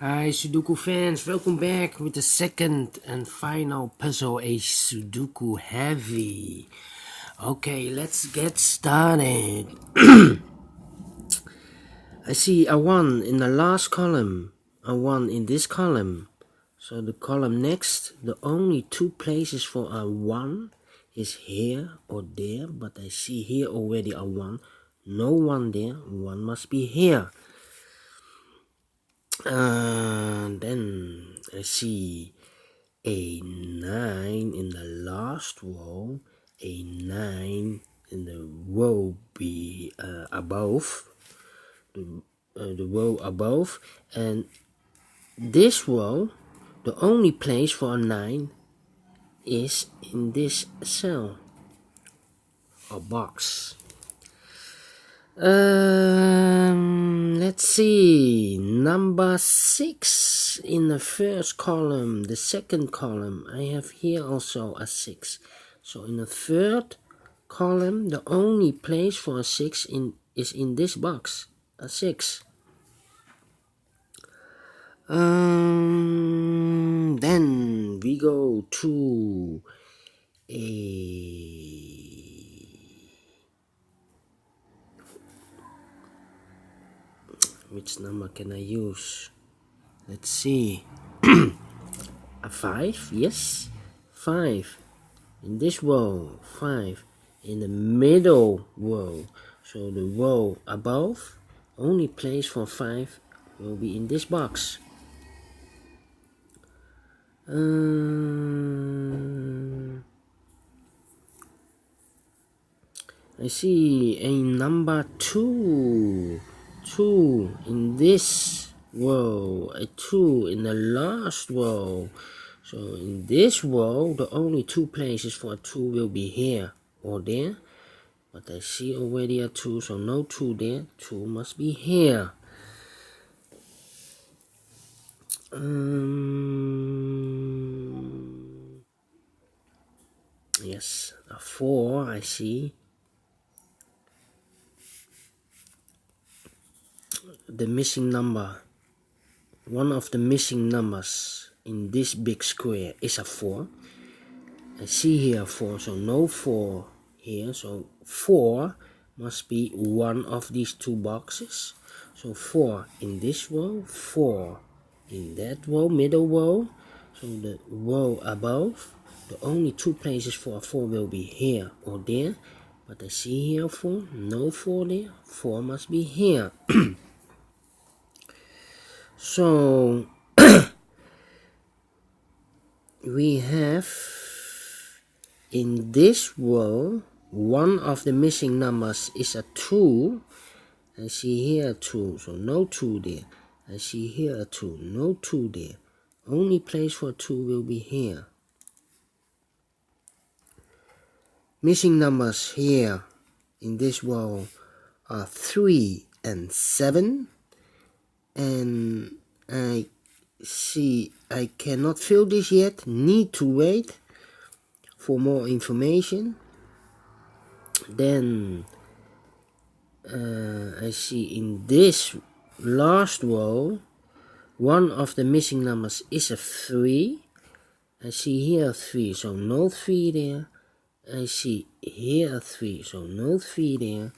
Hi Sudoku fans, welcome back with the second and final puzzle, a Sudoku Heavy. Okay, let's get started. I see a 1 in the last column, a 1 in this column. So the column next, the only two places for a 1 is here or there, but I see here already a 1. No 1 there, 1 must be here. Then I see a 9 in the last row, a 9 in the row above, the row above, and this row, the only place for a 9 is in this cell or box. Let's see, number 6 in the first column, the second column, I have here also a 6. So in the third column, the only place for a 6 is in this box, a 6. Then we go to which number can I use? Let's see. A 5, yes, 5 in this row, 5 in the middle row. So the row above, only place for 5 will be in this box. I see a number 2 in this row, a 2 in the last row. So in this row, the only two places for a 2 will be here or there. But I see already a 2, so no 2 there. 2 must be here. Yes, a 4 I see. The missing number, one of the missing numbers in this big square is a 4. I see here a 4, so no 4 here, so 4 must be one of these two boxes. So 4 in this row, 4 in that row, middle row. So the row above, the only two places for a 4 will be here or there. But I see here 4, no 4 there, 4 must be here. So we have in this row, one of the missing numbers is a 2. I see here a 2, so no 2 there. I see here a 2, no 2 there. Only place for 2 will be here. Missing numbers here in this row are 3 and 7. And I see I cannot fill this yet, need to wait for more information. Then I see in this last row, one of the missing numbers is a 3. I see here a 3, so no 3 there. I see here a 3, so no 3 there.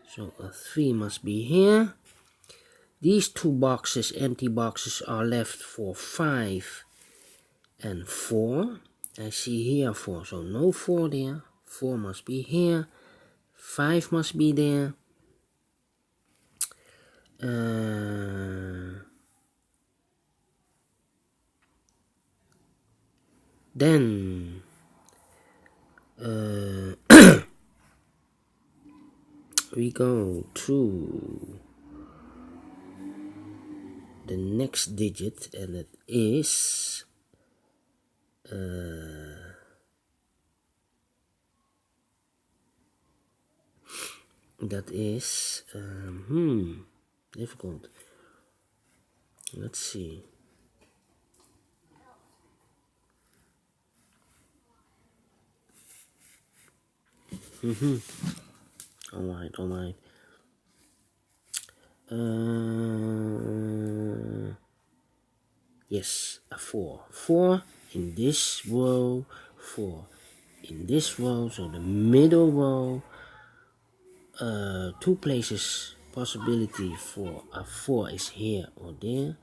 So a 3 must be here. These two boxes, empty boxes, are left for 5 and 4. I see here 4, so no 4 there. 4 must be here. 5 must be there. Then we go to the next digit, and it is difficult. Let's see. All right. Yes, a 4. 4 in this row, 4 in this row, so the middle row, 2 places possibility for a 4 is here or there.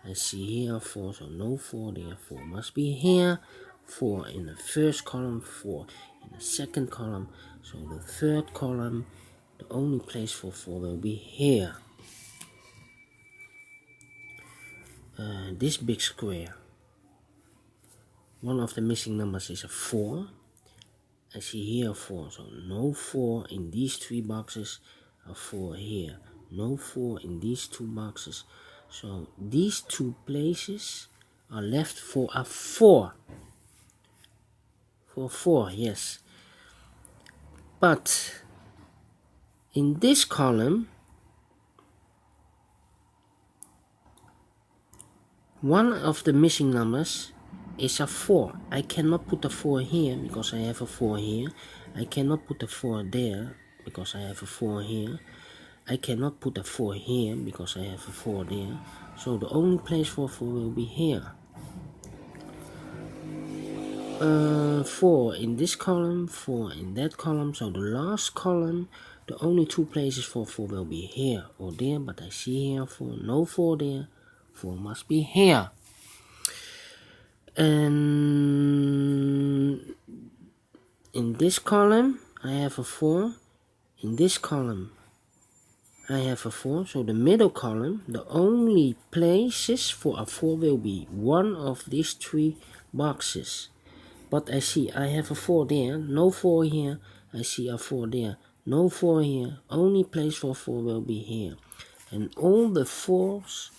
I see here 4, so no 4 there, 4 must be here, 4 in the first column, 4 in the second column, so the third column, the only place for 4 will be here. This big square, one of the missing numbers is a 4. I see here 4, so no 4 in these 3 boxes, a 4 here, no 4 in these 2 boxes, so these 2 places are left for a 4. For 4, yes. But in this column, one of the missing numbers is a 4. I cannot put a 4 here because I have a 4 here. I cannot put a 4 there because I have a 4 here. I cannot put a 4 here because I have a 4 there. So the only place for 4 will be here. 4 in this column, 4 in that column. So the last column, the only 2 places for 4 will be here or there. But I see here 4, no 4 there. 4 must be here. And in this column, I have a 4. In this column, I have a 4. So the middle column, the only places for a 4 will be one of these 3 boxes. But I see I have a 4 there, no 4 here. I see a 4 there, no 4 here. Only place for 4 will be here. And all the 4s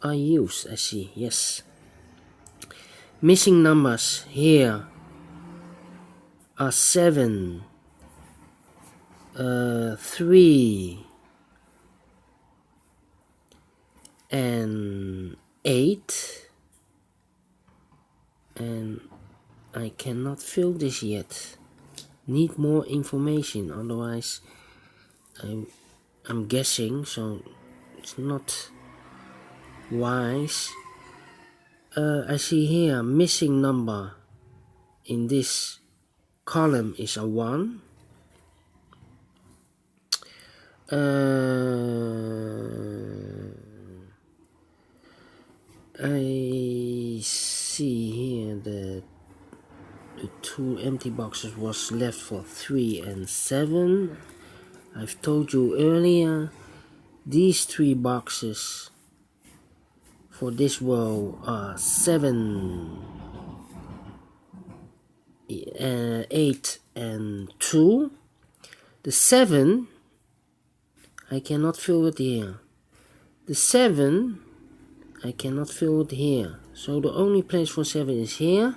are used, I see, yes. Missing numbers here are 7, 3, and 8. And I cannot fill this yet. Need more information, otherwise I'm guessing, so it's not wise. I see here missing number in this column is a 1. I see here that the 2 empty boxes was left for 3 and 7. I've told you earlier, these 3 boxes for this row are 7, 8 and 2. The 7, I cannot fill it here. The 7, I cannot fill it here. So the only place for 7 is here.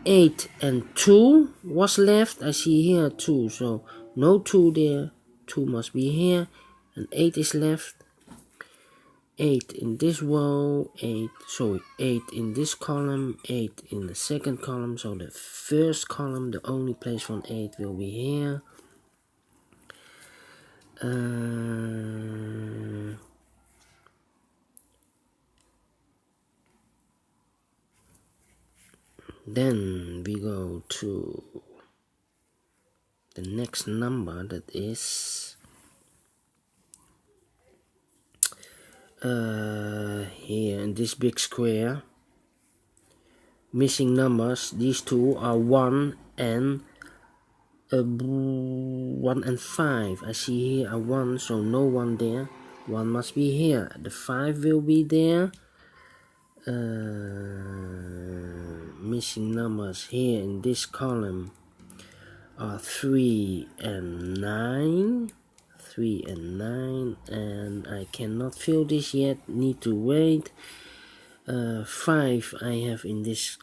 8 and 2 was left. I see here 2, so no 2 there. 2 must be here. And 8 is left. 8 in this row, 8 in this column, 8 in the second column. So the first column, the only place for 8 will be here. Then we go to the next number, that is here in this big square. Missing numbers, these 2 are 1 and 5. I see here a 1, so no 1 there. 1 must be here. The 5 will be there. Missing numbers here in this column are 3 and 9. 3 and 9, and I cannot fill this yet, need to wait. 5 I have in this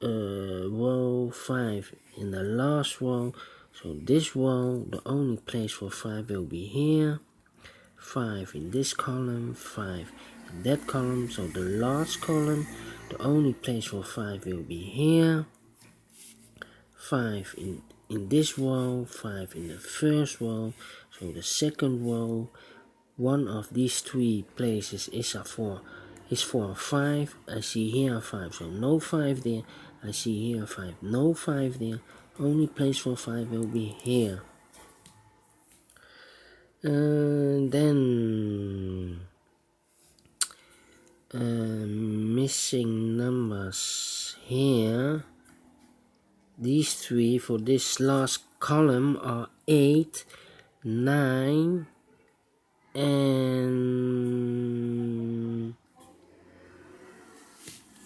row, 5 in the last row, so this row, the only place for 5 will be here. 5 in this column, 5 in that column, so the last column, the only place for 5 will be here. 5 in this row, 5 in the first row, so the second row, one of these 3 places is a 4. is 4. 5, I see here 5, so no 5 there. I see here 5, no 5 there. Only place for 5 will be here. Then missing numbers here. These three for this last column are 8, 9, and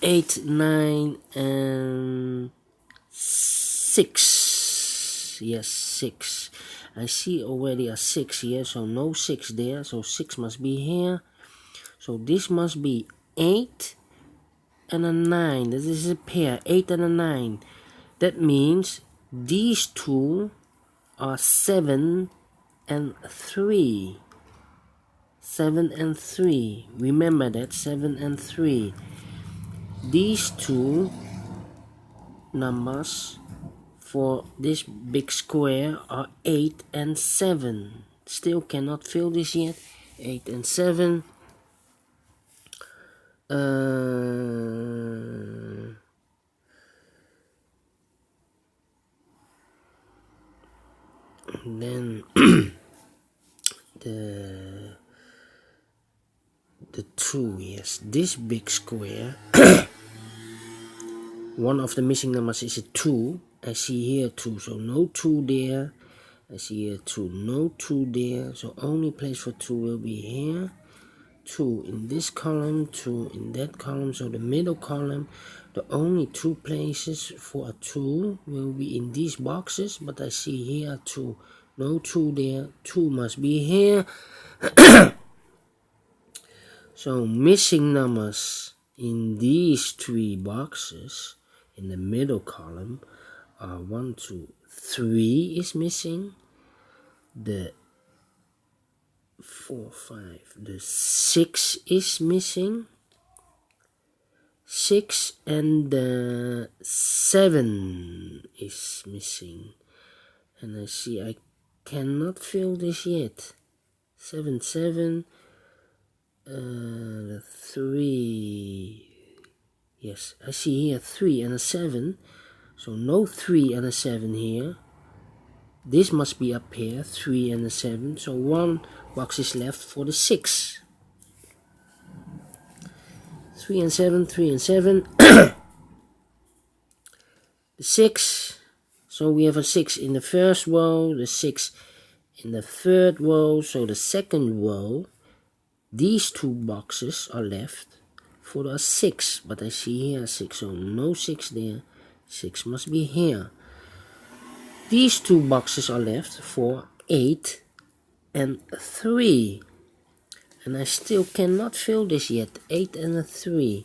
8, 9, and 6. Yes, 6. I see already a 6 here, so no 6 there, so 6 must be here. So this must be 8 and a 9. This is a pair, 8 and a 9. That means these two are 7 and 3. 7 and 3. Remember that, 7 and 3. These two numbers for this big square are 8 and 7. Still cannot fill this yet. 8 and 7. Then the 2, yes, this big square. One of the missing numbers is a 2. I see here 2, so no 2 there. I see here 2, no 2 there. So only place for 2 will be here. 2 in this column, 2 in that column. So the middle column, the only 2 places for a 2 will be in these boxes. But I see here 2, no 2 there. 2 must be here. So missing numbers in these 3 boxes in the middle column are 1, 2, 3 is missing. The 4, 5, the 6 is missing. 6 and the 7 is missing. And I see I cannot fill this yet. 7, 7. The 3. Yes, I see here 3 and a 7. So no 3 and a 7 here. This must be a pair, 3 and a 7. So 1 box is left for the 6. 3 and 7, 3 and 7. The 6. So we have a 6 in the first row, the 6 in the third row. So the second row, these 2 boxes are left for the 6. But I see here 6, so no 6 there. 6 must be here. These 2 boxes are left for 8 and 3. And I still cannot fill this yet. 8 and a 3.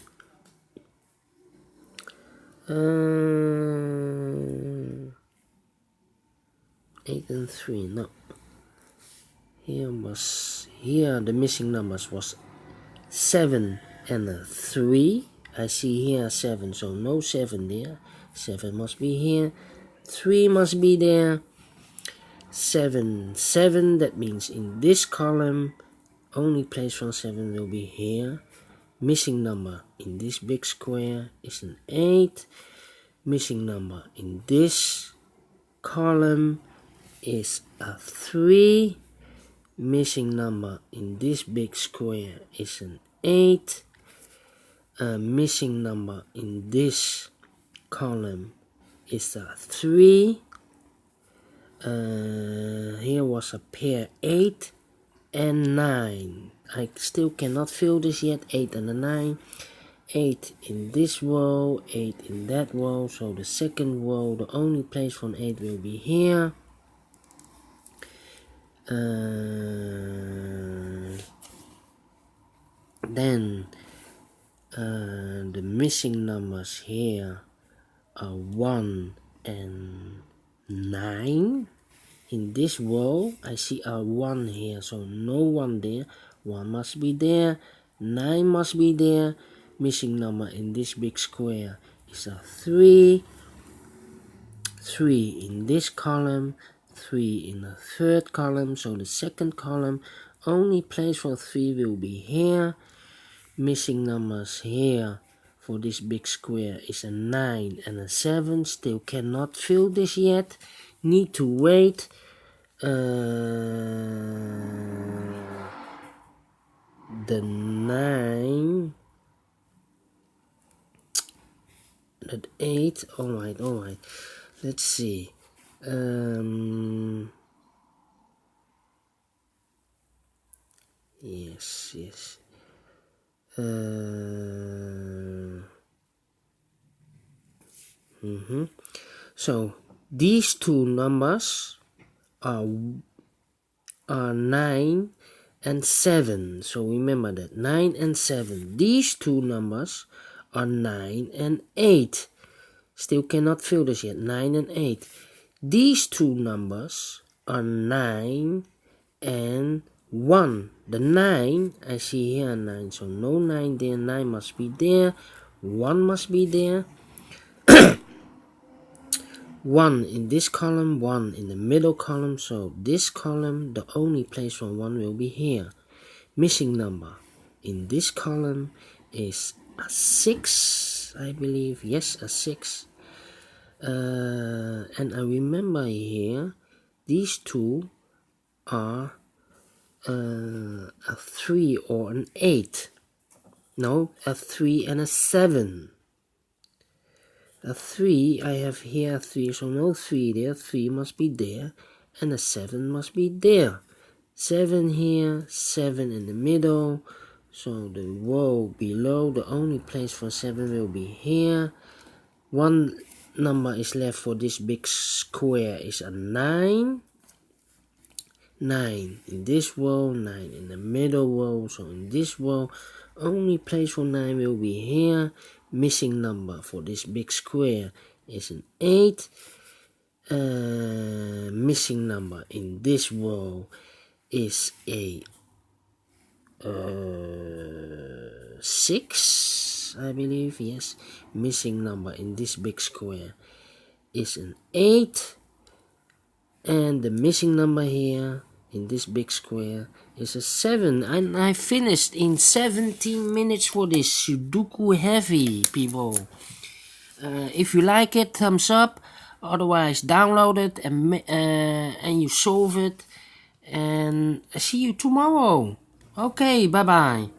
8 and 3, no. Here the missing numbers was 7 and a 3. I see here 7, so no 7 there. 7 must be here. 3 must be there. 7, 7, that means in this column, only place from 7 will be here. Missing number in this big square is an 8. Missing number in this column is a 3. Missing number in this big square is an 8. Missing number in this column is a 3. Here was a pair 8 and 9. I still cannot fill this yet. 8 and a 9. 8 in this row, 8 in that row. So the second row, the only place from 8 will be here. Then the missing numbers here are 1 and 9. In this row, I see a 1 here, so no 1 there. 1 must be there. 9 must be there. Missing number in this big square is a 3. 3 in this column. 3 in the third column. So the second column, only place for 3 will be here. Missing numbers here for this big square is a 9 and a 7. Still cannot fill this yet. Need to wait. The 9, that 8. Alright. Let's see. Yes. So these two numbers are 9 and 7. So remember that 9 and 7. These two numbers are 9 and 8. Still cannot fill this yet. 9 and 8. These two numbers are 9 and 1. The 9, I see here 9. So no 9 there. 9 must be there. 1 must be there. 1 in this column, 1 in the middle column. So this column, the only place for 1 will be here. Missing number in this column is a 6, I believe. Yes, a 6. And I remember here, these two are a 3 or an 8. No, a 3 and a 7. A 3, I have here a 3, so no 3 there. 3 must be there, and a 7 must be there. 7 here, 7 in the middle. So the row below, the only place for 7 will be here. One number is left for this big square is a 9. 9 in this row, 9 in the middle row. So in this row, only place for 9 will be here. Missing number for this big square is an 8. Missing number in this row is a 6, I believe. Yes, missing number in this big square is an 8. And the missing number here in this big square is a 7. And I finished in 17 minutes for this Sudoku Heavy, people. If you like it, thumbs up. Otherwise, download it and you solve it. And I see you tomorrow. Okay, bye-bye.